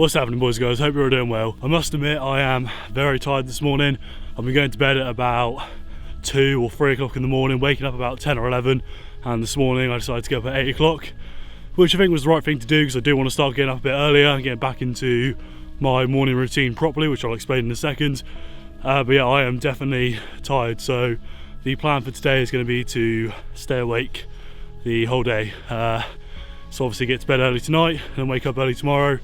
What's happening, boys and girls? Hope you're all doing well. I must admit, I am very tired this morning. I've been going to bed at about 2 or 3 o'clock in the morning, waking up about 10 or 11, and this morning I decided to get up at 8 o'clock, which I think was the right thing to do because I do want to start getting up a bit earlier and getting back into my morning routine properly, which I'll explain in a second. But yeah, I am definitely tired, so the plan for today is going to be to stay awake the whole day. So obviously get to bed early tonight and then wake up early tomorrow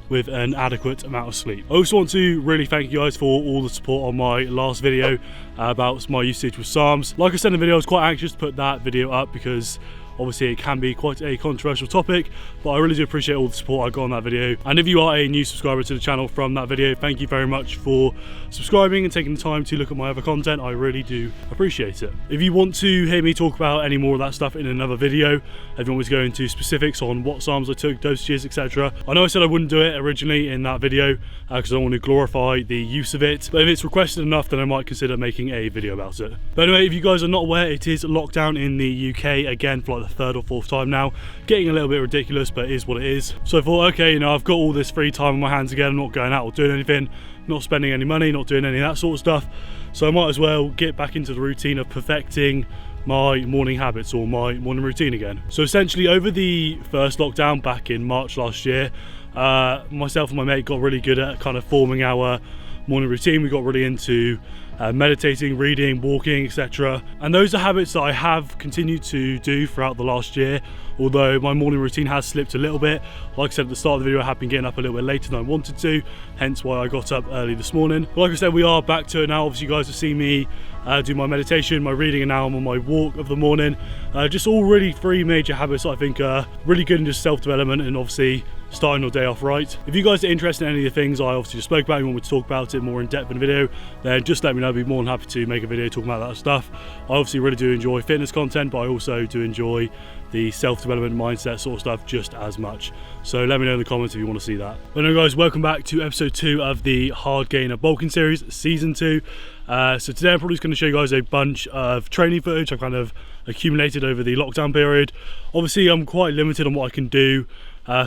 with an adequate amount of sleep. I also want to really thank you guys for all the support on my last video about my usage with SARMs. Like I said in the video, I was quite anxious to put that video up because obviously it can be quite a controversial topic, but I really do appreciate all the support I got on that video. And if you are a new subscriber to the channel from that video, thank you very much for subscribing and taking the time to look at my other content. I really do appreciate it. If you want to hear me talk about any more of that stuff in another video, if you want me to go into specifics on what SARMs I took, dosages, etc. I know I said I wouldn't do it originally in that video because I don't want to glorify the use of it, but if it's requested enough, then I might consider making a video about it. But anyway, if you guys are not aware, it is lockdown in the UK again for like the 3rd or 4th time now. Getting a little bit ridiculous, but it is what it is. So I thought, okay, you know, I've got all this free time on my hands again. I'm not going out or doing anything, not spending any money, not doing any of that sort of stuff. So I might as well get back into the routine of perfecting my morning habits or my morning routine again. So essentially over the first lockdown back in March last year, myself and my mate got really good at kind of forming our morning routine. We got really into meditating, reading, walking, etc. And those are habits that I have continued to do throughout the last year, although my morning routine has slipped a little bit. Like I said at the start of the video, I have been getting up a little bit later than I wanted to, hence why I got up early this morning. But like I said, we are back to it now. Obviously you guys have seen me do my meditation, my reading, and now I'm on my walk of the morning. Just all really 3 major habits that I think are really good in just self-development and obviously starting your day off right. If you guys are interested in any of the things I obviously just spoke about, and want me to talk about it more in depth in a video, then just let me know. I'd be more than happy to make a video talking about that stuff. I obviously really do enjoy fitness content, but I also do enjoy the self-development mindset sort of stuff just as much. So let me know in the comments if you want to see that. But anyway guys, welcome back to episode 2 of the Hardgainer bulking series, season 2. So today I'm probably just going to show you guys a bunch of training footage I've kind of accumulated over the lockdown period. Obviously I'm quite limited on what I can do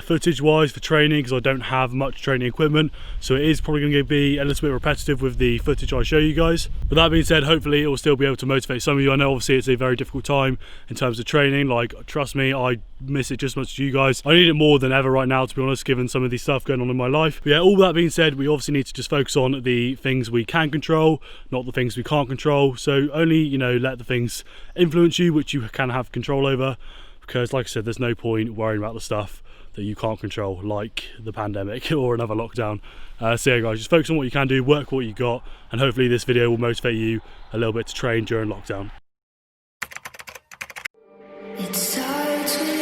footage wise for training because I don't have much training equipment, so it is probably going to be a little bit repetitive with the footage I show you guys. But that being said, hopefully it will still be able to motivate some of you. I know obviously it's a very difficult time in terms of training, like trust me, I miss it just as much as you guys. I need it more than ever right now, to be honest, given some of the stuff going on in my life. But yeah, all that being said, we obviously need to just focus on the things we can control, not the things we can't control. So only, you know, let the things influence you which you can have control over, because like I said, there's no point worrying about the stuff that you can't control, like the pandemic or another lockdown. So yeah guys, just focus on what you can do, work what you got, and hopefully this video will motivate you a little bit to train during lockdown. It starts with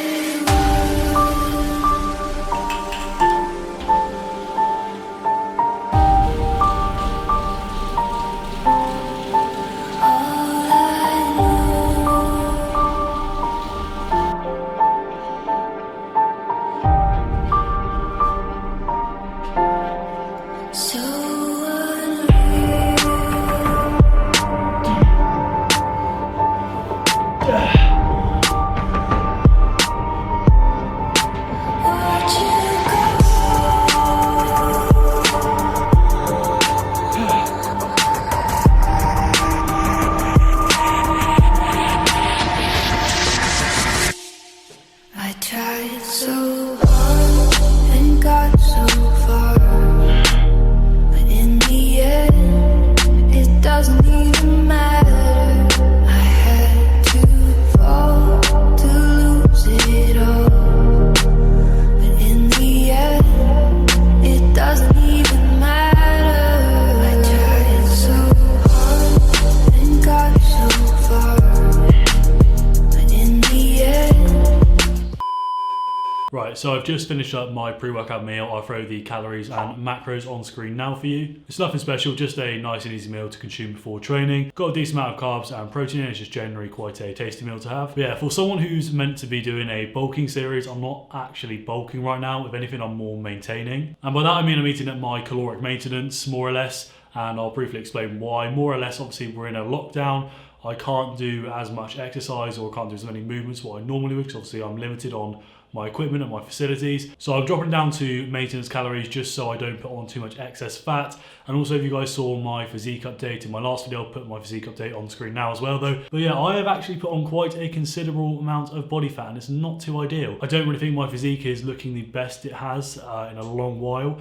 Right, so I've just finished up my pre-workout meal. I'll throw the calories and macros on screen now for you. It's nothing special, just a nice and easy meal to consume before training. Got a decent amount of carbs and protein in it. It's just generally quite a tasty meal to have. But yeah, for someone who's meant to be doing a bulking series, I'm not actually bulking right now. If anything, I'm more maintaining. And by that I mean I'm eating at my caloric maintenance, more or less. And I'll briefly explain why. More or less, obviously, we're in a lockdown. I can't do as much exercise or can't do as many movements what I normally would, because obviously I'm limited on my equipment and my facilities. So I'm dropping it down to maintenance calories just so I don't put on too much excess fat. And also, if you guys saw my physique update in my last video, I'll put my physique update on screen now as well though. But yeah, I have actually put on quite a considerable amount of body fat and it's not too ideal. I don't really think my physique is looking the best it has in a long while.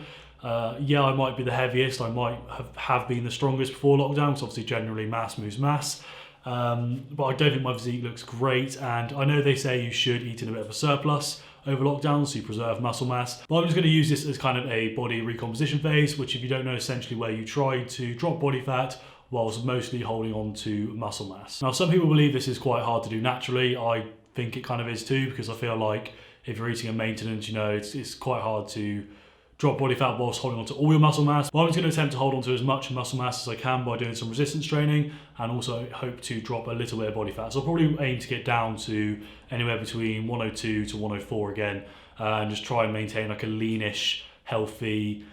Yeah, I might be the heaviest, I might have been the strongest before lockdown, because obviously generally mass moves mass. But I don't think my physique looks great, and I know they say you should eat in a bit of a surplus over lockdown so you preserve muscle mass. But I'm just going to use this as kind of a body recomposition phase, which, if you don't know, essentially where you try to drop body fat whilst mostly holding on to muscle mass. Now, some people believe this is quite hard to do naturally. I think it kind of is too, because I feel like if you're eating a maintenance, you know, it's quite hard to drop body fat whilst holding on to all your muscle mass. But I'm just going to attempt to hold on to as much muscle mass as I can by doing some resistance training, and also hope to drop a little bit of body fat. So I'll probably aim to get down to anywhere between 102 to 104 again, and just try and maintain like a leanish, healthy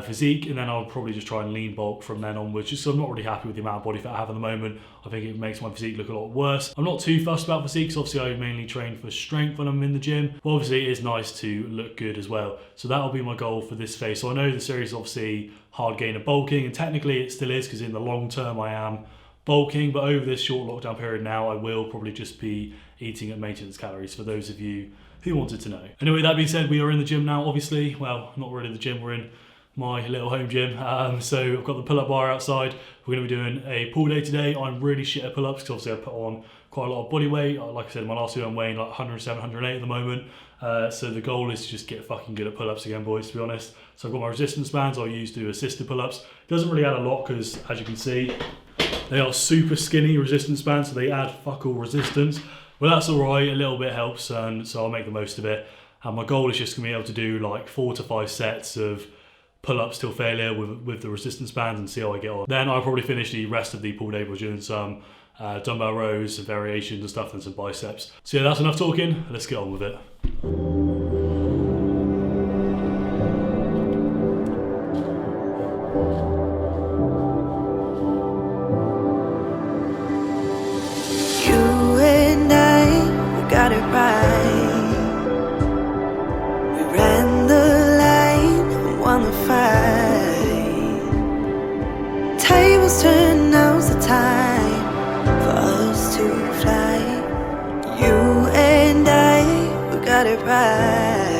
physique, and then I'll probably just try and lean bulk from then onwards, just because I'm not really happy with the amount of body fat I have at the moment. I think it makes my physique look a lot worse. I'm not too fussed about physique, because obviously I mainly train for strength when I'm in the gym, but obviously it is nice to look good as well. So that'll be my goal for this phase. So I know the series is obviously Hardgainer bulking, and technically it still is, because in the long term I am bulking, but over this short lockdown period now I will probably just be eating at maintenance calories, for those of you who wanted to know. Anyway, that being said, we are in the gym now, obviously. Well, not really the gym, we're in my little home gym. So I've got the pull-up bar outside. We're going to be doing a pull day today. I'm really shit at pull-ups, because obviously I put on quite a lot of body weight. Like I said in my last video, I'm weighing like 107, 108 at the moment. So the goal is to just get fucking good at pull-ups again, boys, to be honest. So I've got my resistance bands I'll use to do assisted pull-ups. It doesn't really add a lot, because as you can see, they are super skinny resistance bands, so they add fuck all resistance. Well, that's all right, a little bit helps, and so I'll make the most of it. And my goal is just going to be able to do like 4 to 5 sets of pull-ups till failure with the resistance bands and see how I get on. Then I'll probably finish the rest of the pull day by doing some dumbbell rows, some variations and stuff, and some biceps. So yeah, that's enough talking, let's get on with it. You and I, we got it right. We ran the line and won the fight. Tables turn, now's the time for us to fly. You and I, we got it right.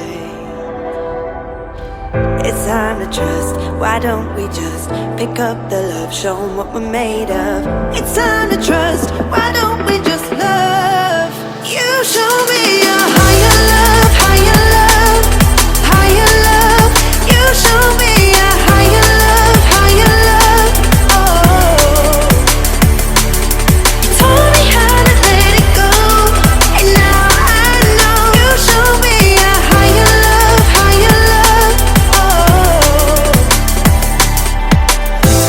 It's time to trust, why don't we just pick up the love, show 'em what we're made of. It's time to trust, why don't we just love? You show me a higher love, higher love, higher love. You show me a higher love, higher love. Oh, you told me how to let it go, and now I know. You show me a higher love, higher love. Oh,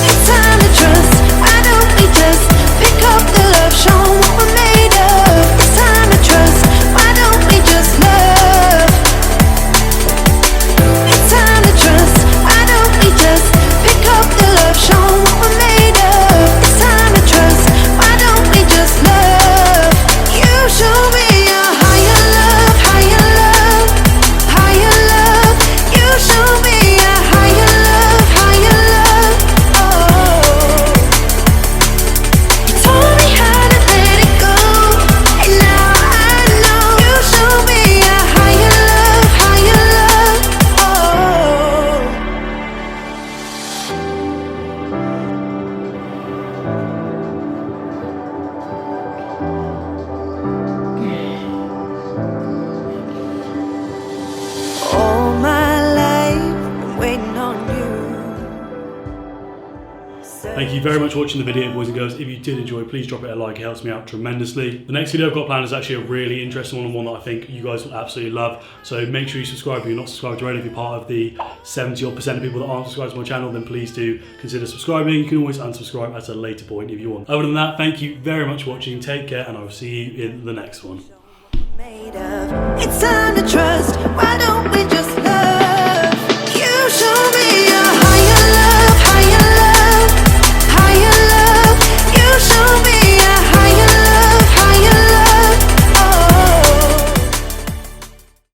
it's time to trust. Why don't we just pick up the love, show 'em what we're made of. It's time to trust. Why don't we just love? It's time to trust. Why don't we just pick up the love, show 'em what we're made of. It's time to trust. Why don't we just love? You show me a higher love, higher love, higher love. You show me a higher love, higher love. Oh, you told me how to let it go, and now I know. You show me a higher love, higher love. Oh, all my life been waiting on you. Thank you very much for watching the video, boys and girls. If you did enjoy, please drop it a like, it helps me out tremendously. The next video I've got planned is actually a really interesting one, and one that I think you guys will absolutely love. So make sure you subscribe if you're not subscribed already. If you're part of the 70% of people that aren't subscribed to my channel, then please do consider subscribing. You can always unsubscribe at a later point if you want. Other than that, thank you very much for watching. Take care, and I will see you in the next one. Made of. It's time to trust.